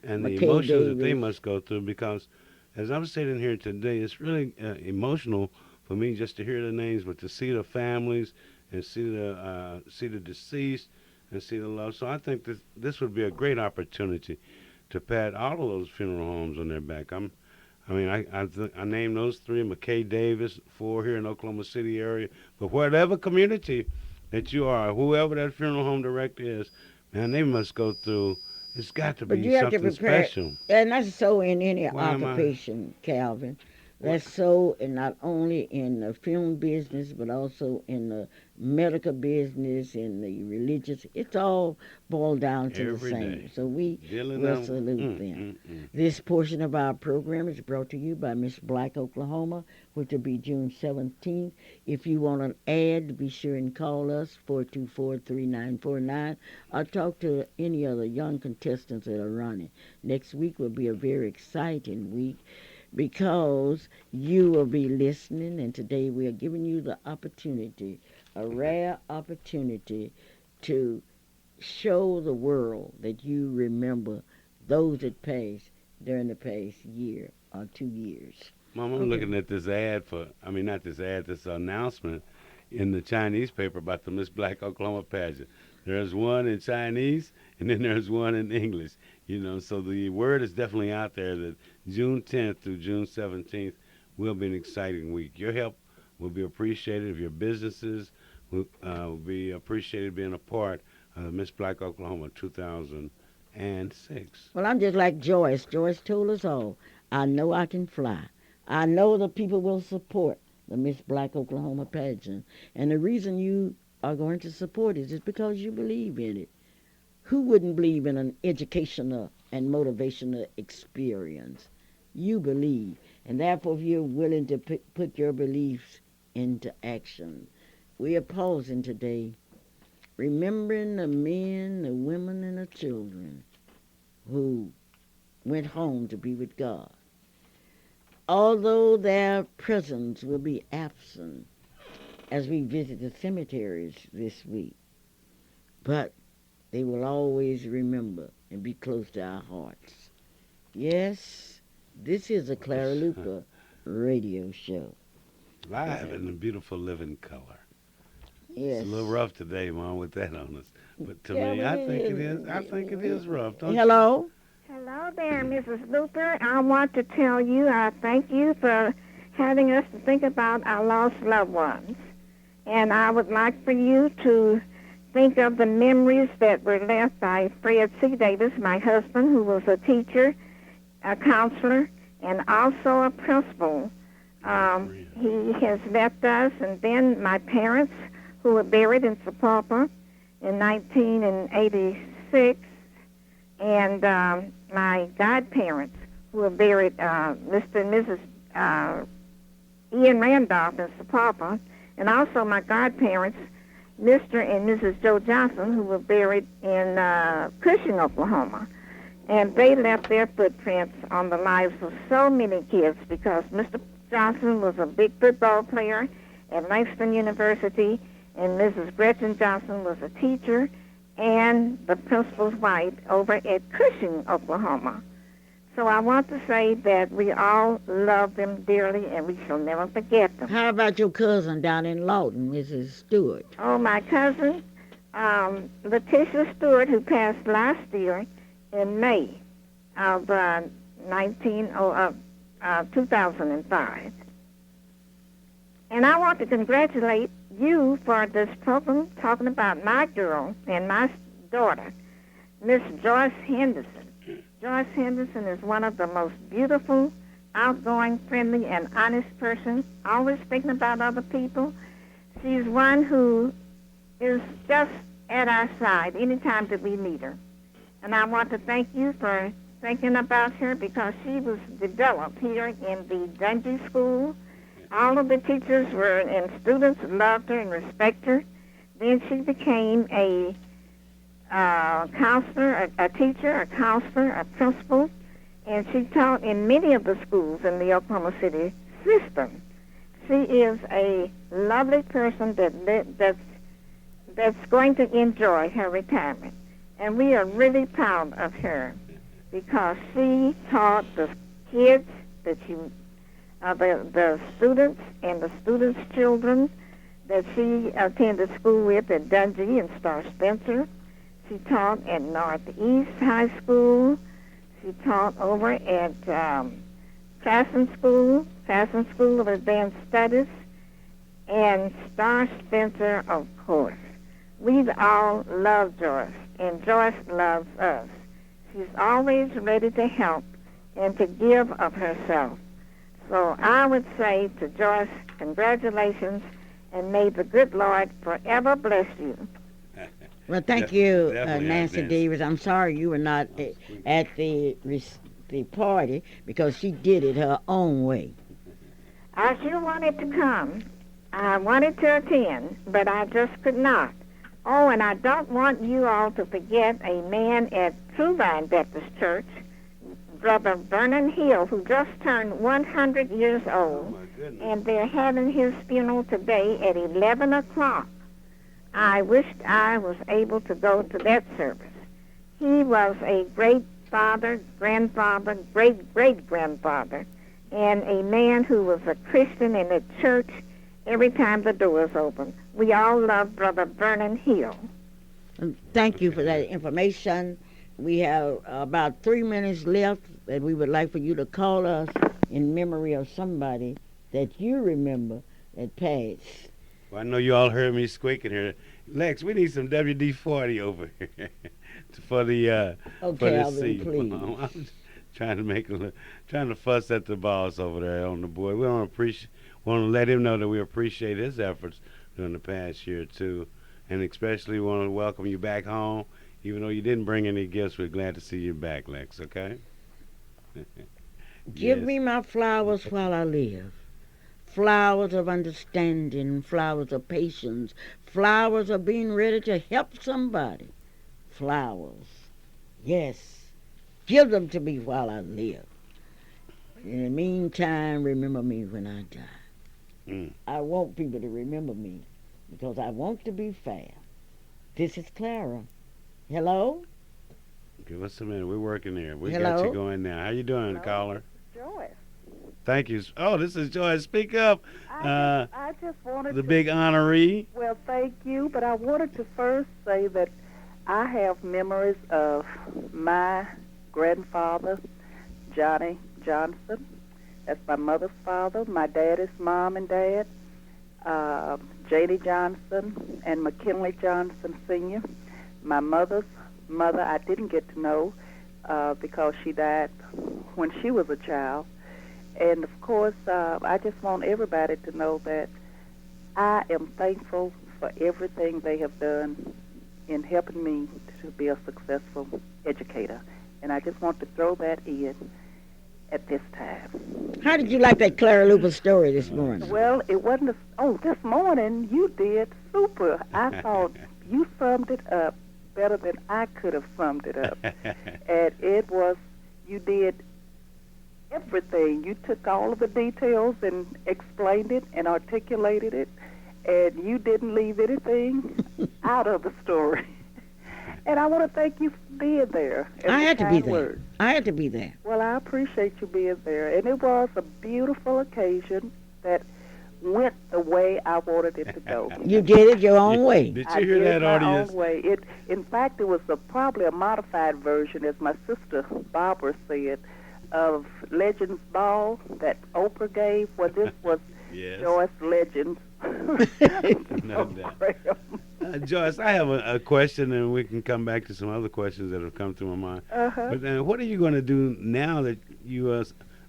and the emotions that they must go through, because as I'm sitting here today, it's really emotional for me just to hear the names, but to see the families and see the deceased and see the love. So I think this would be a great opportunity to pat all of those funeral homes on their back. I named those three: McKay Davis, 4 here in Oklahoma City area. But whatever community that you are, whoever that funeral home director is, man, they must go through. It's got to be something special. And that's so in any occupation, Calvin. That's so, and not only in the film business, but also in the medical business, in the religious. It's all boiled down to Every the same. day. So we will salute them. This portion of our program is brought to you by Miss Black, Oklahoma, which will be June 17th. If you want an ad, be sure and call us, 424-3949, or talk to any other young contestants that are running. Next week will be a very exciting week, because you will be listening, and today we are giving you the opportunity, a rare opportunity, to show the world that you remember those that passed during the past year or 2 years. Mom, I'm looking at this not this ad, this announcement in the Chinese paper about the Miss Black Oklahoma pageant. There's one in Chinese, and then there's one in English. So the word is definitely out there that June 10th through June 17th will be an exciting week. Your help will be appreciated. If your businesses will be appreciated being a part of Miss Black Oklahoma 2006. Well, I'm just like Joyce. Joyce told us all, I know I can fly. I know the people will support the Miss Black Oklahoma pageant. And the reason you are going to support it is because you believe in it. Who wouldn't believe in an educational and motivational experience? You believe. And therefore, if you're willing to put your beliefs into action. We are pausing today, remembering the men, the women, and the children who went home to be with God. Although their presence will be absent as we visit the cemeteries this week, but they will always remember and be close to our hearts. Yes, this is a Clara Luper radio show. Live in the beautiful living color. Yes. It's a little rough today, Mom, with that on us. But to me, I think it is rough. Don't Hello? Hello there, Mrs. Luper. I want to tell you I thank you for having us to think about our lost loved ones. And I would like for you to think of the memories that were left by Fred C. Davis, my husband, who was a teacher, a counselor, and also a principal. He has left us, and then my parents, who were buried in Sapulpa in 1986, and my godparents, who were buried, Mr. and Mrs. Ian Randolph in Sapulpa, and also my godparents, Mr. and Mrs. Joe Johnson, who were buried in Cushing, Oklahoma. And they left their footprints on the lives of so many kids because Mr. Johnson was a big football player at Langston University, and Mrs. Gretchen Johnson was a teacher and the principal's wife over at Cushing, Oklahoma. So I want to say that we all love them dearly, and we shall never forget them. How about your cousin down in Lawton, Mrs. Stewart? Oh, my cousin, Letitia Stewart, who passed last year in May of 2005. And I want to congratulate you for this program talking about my girl and my daughter, Miss Joyce Henderson. Joyce Henderson is one of the most beautiful, outgoing, friendly, and honest persons, always thinking about other people. She's one who is just at our side anytime that we need her. And I want to thank you for thinking about her because she was developed here in the Dundee School. All of the teachers were and students loved her and respect her. Then she became a counselor, a teacher, a counselor, a principal, and she taught in many of the schools in the Oklahoma City system. She is a lovely person that's going to enjoy her retirement, and we are really proud of her because she taught the kids that she, the students and the students' children that she attended school with at Dungey and Star Spencer. She taught at Northeast High School. She taught over at Krasson School of Advanced Studies, and Star Spencer, of course. We all love Joyce, and Joyce loves us. She's always ready to help and to give of herself. So I would say to Joyce, congratulations, and may the good Lord forever bless you. Well, thank you, Nancy Davis. I'm sorry you were not at the party because she did it her own way. I sure wanted to come. I wanted to attend, but I just could not. Oh, and I don't want you all to forget a man at True Vine Baptist Church, Brother Vernon Hill, who just turned 100 years old. Oh, my goodness. And they're having his funeral today at 11 o'clock. I wished I was able to go to that service. He was a great father, grandfather, great-great-grandfather, and a man who was a Christian in the church every time the doors opened. We all love Brother Vernon Hill. Thank you for that information. We have about 3 minutes left, and we would like for you to call us in memory of somebody that you remember that passed. Well, I know you all heard me squeaking here. Lex, we need some WD-40 over here for the for Okay, this Alvin, season. please. I'm just trying to fuss at the boss over there on the board. We want to let him know that we appreciate his efforts during the past year too, and especially want to welcome you back home. Even though you didn't bring any gifts, we're glad to see you back, Lex. Okay. Give Yes. me my flowers while I live. Flowers of understanding, flowers of patience, flowers of being ready to help somebody. Flowers. Yes. Give them to me while I live. In the meantime, remember me when I die. Mm. I want people to remember me because I want to be fair. This is Clara. Hello? Give us a minute. We're working here. We Hello? got you going now. How you doing, caller? Joyce. Thank you. Oh, this is Joyce. Speak up. I just wanted The to, big honoree. well, thank you, but I wanted to first say that I have memories of my grandfather, Johnny Johnson. That's my mother's father. My daddy's mom and dad, J.D. Johnson and McKinley Johnson Sr. My mother's mother I didn't get to know because she died when she was a child. And, of course, I just want everybody to know that I am thankful for everything they have done in helping me to be a successful educator. And I just want to throw that in at this time. How did you like that Clara Luper story this morning? Well, it wasn't this morning you did super. I thought you summed it up better than I could have summed it up. And it was, you did everything. You took all of the details and explained it and articulated it, and you didn't leave anything out of the story. And I want to thank you for being there. I had to be there. I had to be there. Well, I appreciate you being there. And it was a beautiful occasion that went the way I wanted it to go. You did it your own way. Did I you hear did that, my audience? own way. In fact, it was probably a modified version, as my sister Barbara said, of Legends Ball that Oprah gave. Well, this was Yes. Joyce Legends. No doubt. Joyce, I have a question, and we can come back to some other questions that have come to my mind. Uh-huh. But what are you going to do now that you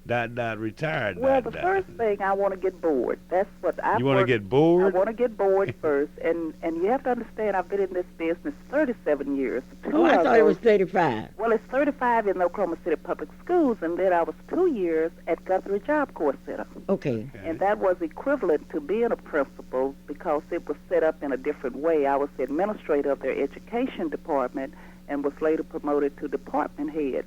retired? Well, the first thing, I want to get bored. That's what I. You want to get bored? I want to get bored first, and you have to understand, I've been in this business 37 years. Oh, I thought it was 35. Well, it's 35 in the Oklahoma City Public Schools, and then I was 2 years at Guthrie Job Corps Center. Okay. And that was equivalent to being a principal because it was set up in a different way. I was the administrator of their education department and was later promoted to department head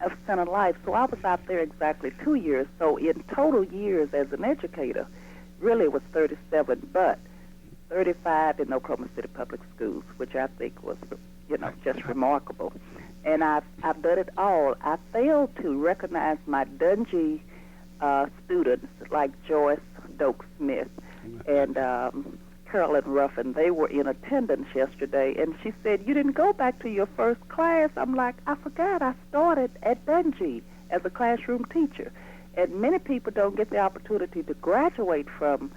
of Center Life. So I was out there exactly 2 years. So in total years as an educator, really it was 37, but 35 in Oklahoma City Public Schools, which I think was, just remarkable. And I've done it all. I failed to recognize my Dungy students like Joyce Doak Smith and Carolyn Ruffin. They were in attendance yesterday, and she said, "You didn't go back to your first class." I'm like, I forgot I started at Dungy as a classroom teacher. And many people don't get the opportunity to graduate from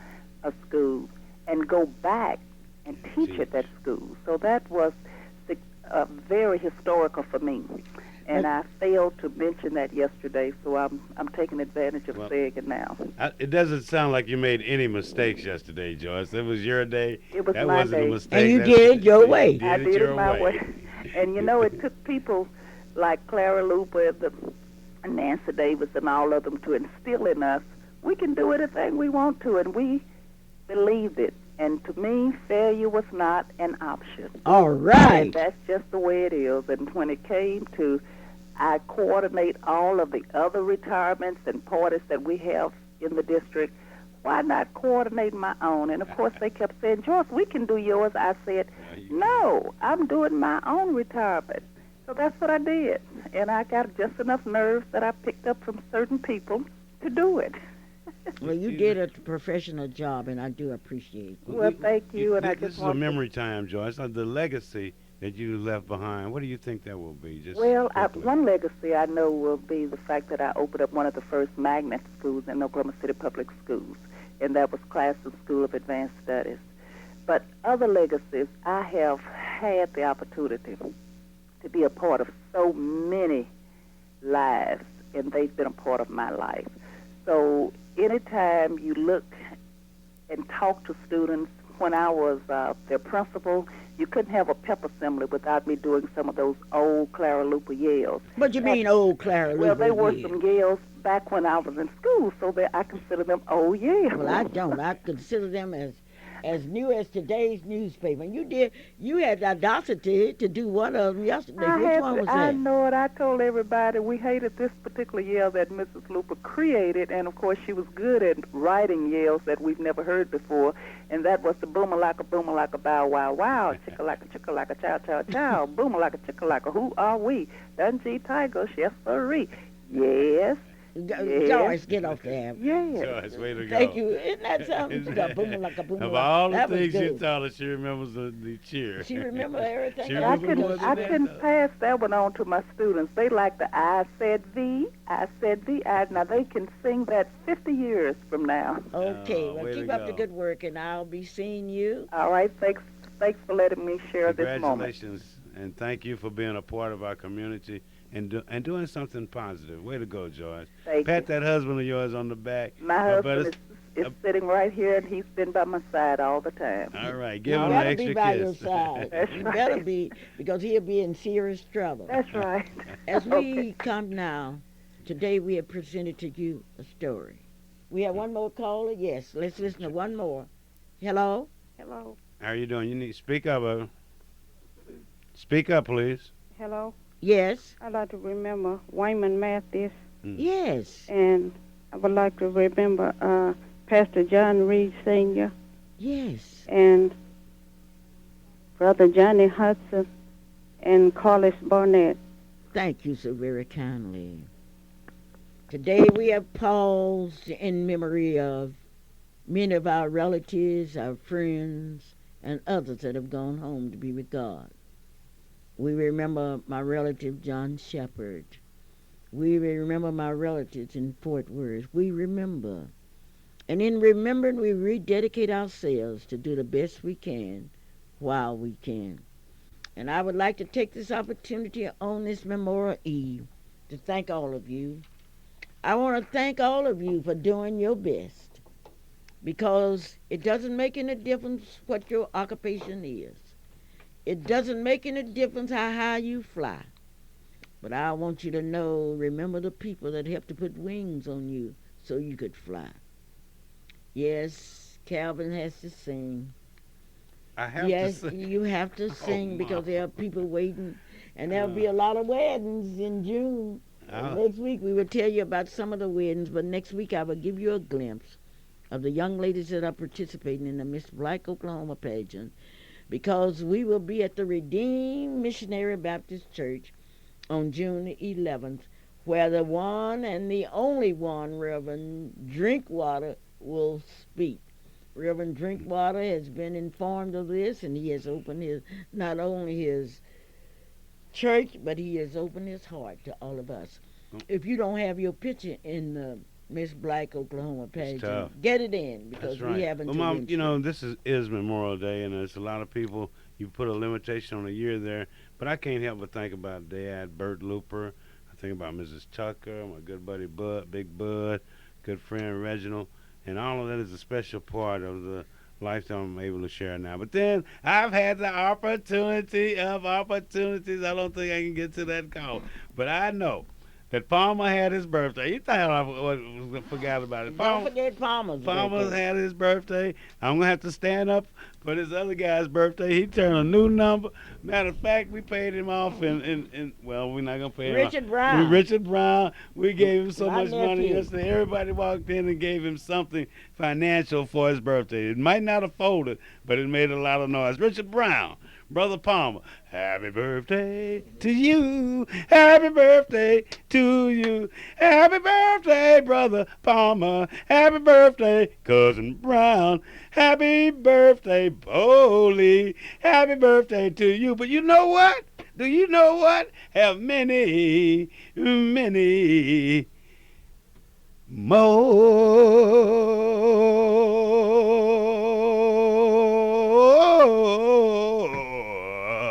a school and go back and teach at that school. So that was very historical for me. And I failed to mention that yesterday, so I'm taking advantage of saying it now. It doesn't sound like you made any mistakes yesterday, Joyce. It was your day. It was that my wasn't day. a mistake. And you did it your way. I did it my way. And it took people like Clara Luper and Nancy Davis and all of them to instill in us, we can do anything we want to, and we believed it. And to me, failure was not an option. All right. And that's just the way it is. And when it came to, I coordinate all of the other retirements and parties that we have in the district. why not coordinate my own? And, of course, they kept saying, Joyce, we can do yours. I said, no, I'm doing my own retirement. So that's what I did. And I got just enough nerves that I picked up from certain people to do it. Well, you did a professional job, and I do appreciate it. Well, thank you. And I This just is a memory time, Joyce. The legacy that you left behind, what do you think that will be? Just well, quickly. one legacy I know will be the fact that I opened up one of the first magnet schools in Oklahoma City Public Schools, and that was Classroom School of Advanced Studies. But other legacies, I have had the opportunity to be a part of so many lives, and they've been a part of my life. So anytime you look and talk to students, when I was their principal, you couldn't have a pep assembly without me doing some of those old Clara Luper yells. What do you mean old Clara Luper Well, they were yells? some yells back when I was in school, so that I consider them old yells. Well, I don't. I consider them as new as today's newspaper. And you had the audacity to do one of them yesterday. Which one was I that? know it. I told everybody we hated this particular yell that Mrs. Luper created, and of course she was good at writing yells that we've never heard before, and that was the boomalaka bow wow wow, chickalaka chow chow chow, boomalaka chickalaka who are we? Dungy tigers, yes sirree. Yes. Yes. Joyce, get off there. Yes. Joyce, way to go. Thank you. Isn't that something? Of all the That was things you good. taught her, she remembers the cheer. She remember everything. She I remember more than I that, couldn't though. pass that one on to my students. They like the I said thee. Now they can sing that 50 years from now. Okay, Oh, well, way keep to up the go. good work, and I'll be seeing you. All right, thanks for letting me share this moment. Congratulations, and thank you for being a part of our community and doing something positive. Way to go, Joyce. Pat that husband of yours on the back. My husband is sitting right here, and he's been by my side all the time. All right, give You him an better extra be by kiss. your side. That's You right. better be, because he'll be in serious trouble. That's right. As we Okay. come now, today we have presented to you a story. We have one more caller? Yes, let's listen to one more. Hello? Hello. How are you doing? You need to speak up, Speak up, please. Hello. Yes? I'd like to remember Wyman Mathis, Yes. and I would like to remember Pastor John Reed Sr. Yes. and Brother Johnny Hudson and Carlos Barnett. Thank you so very kindly. Today we have paused in memory of many of our relatives, our friends, and others that have gone home to be with God. We remember my relative John Shepherd. We remember my relatives in Fort Worth. We remember. And in remembering, we rededicate ourselves to do the best we can while we can. And I would like to take this opportunity on this Memorial Eve to thank all of you. I want to thank all of you for doing your best, because it doesn't make any difference what your occupation is. It doesn't make any difference how high you fly. But I want you to know, remember the people that helped to put wings on you so you could fly. Yes, Calvin has to sing. I have Yes, to say. you have to sing Oh, because Mom. there are people waiting, and there'll be a lot of weddings in June. Next week we will tell you about some of the weddings, but next week I will give you a glimpse of the young ladies that are participating in the Miss Black Oklahoma pageant, because we will be at the Redeemed Missionary Baptist Church on June the 11th, where the one and the only one, Reverend Drinkwater, will speak. Reverend Drinkwater has been informed of this, and he has opened not only his church, but he has opened his heart to all of us. If you don't have your picture in the Miss Black Oklahoma tough. pageant, get it in, because That's right. we haven't. Well, Mom, this is Memorial Day, and there's a lot of people. You put a limitation on a year there, but I can't help but think about Dad, Bert Luper. I think about Mrs. Tucker, my good buddy Bud, Big Bud, good friend Reginald, and all of that is a special part of the life that I'm able to share now. But then I've had the opportunity of opportunities. I don't think I can get to that call, but I know that Palmer had his birthday. You thought I forgot about it. Don't forget Palmer's Palmer birthday. had his birthday. I'm going to have to stand up for this other guy's birthday. He turned a new number. Matter of fact, we paid him off well, we're not going to pay him Richard off. Brown. Richard Brown. We gave him so My much money nephew. yesterday. Everybody walked in and gave him something financial for his birthday. It might not have folded, but it made a lot of noise. Richard Brown. Brother Palmer, happy birthday to you. Happy birthday to you. Happy birthday, Brother Palmer. Happy birthday, Cousin Brown. Happy birthday, Polly. Happy birthday to you. But you know what? Do you know what? Have many, many more.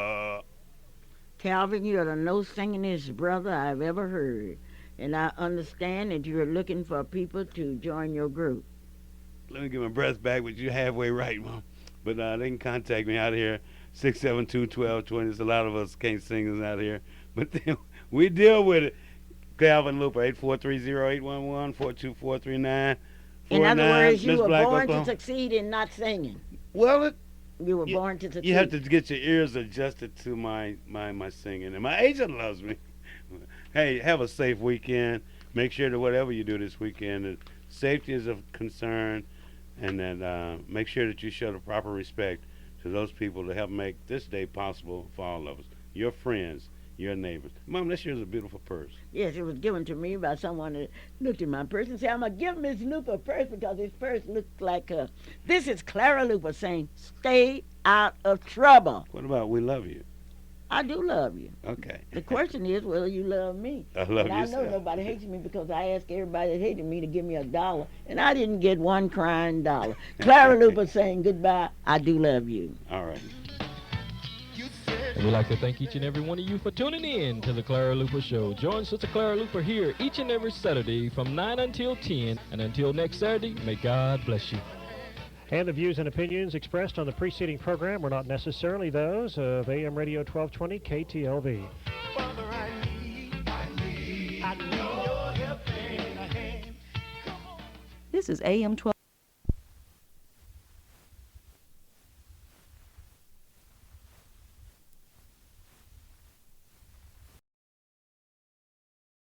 Calvin, you're the most singingest brother I've ever heard. And I understand that you're looking for people to join your group. Let me get my breath back, but you're halfway right, Mom. But they can contact me out here, 672-1220. There's a lot of us can't sing out here. But then we deal with it. Calvin Luper, 843-0811-42439. In other words, you Miss were Black, born Oklahoma. to succeed in not singing. Well, You were born to succeed. you have to get your ears adjusted to my singing. And my agent loves me. Hey, have a safe weekend. Make sure that whatever you do this weekend, that safety is a concern, and that make sure that you show the proper respect to those people to help make this day possible for all of us. Your friends, your neighbors. Mom, this here's a beautiful purse. Yes, it was given to me by someone that looked at my purse and said, I'm going to give Miss Luper a purse because his purse looks like her. This is Clara Luper saying, stay out of trouble. What about we love you? I do love you. Okay. The question is whether you love me. I love and I yourself. know nobody hates me because I asked everybody that hated me to give me $1, and I didn't get one crying dollar. Clara Luper saying goodbye. I do love you. All right. And we'd like to thank each and every one of you for tuning in to the Clara Luper Show. Join Sister Clara Luper here each and every Saturday from 9 until 10. And until next Saturday, may God bless you. And the views and opinions expressed on the preceding program were not necessarily those of AM Radio 1220 KTLV. Father, I need your help in a hand. This is AM 12.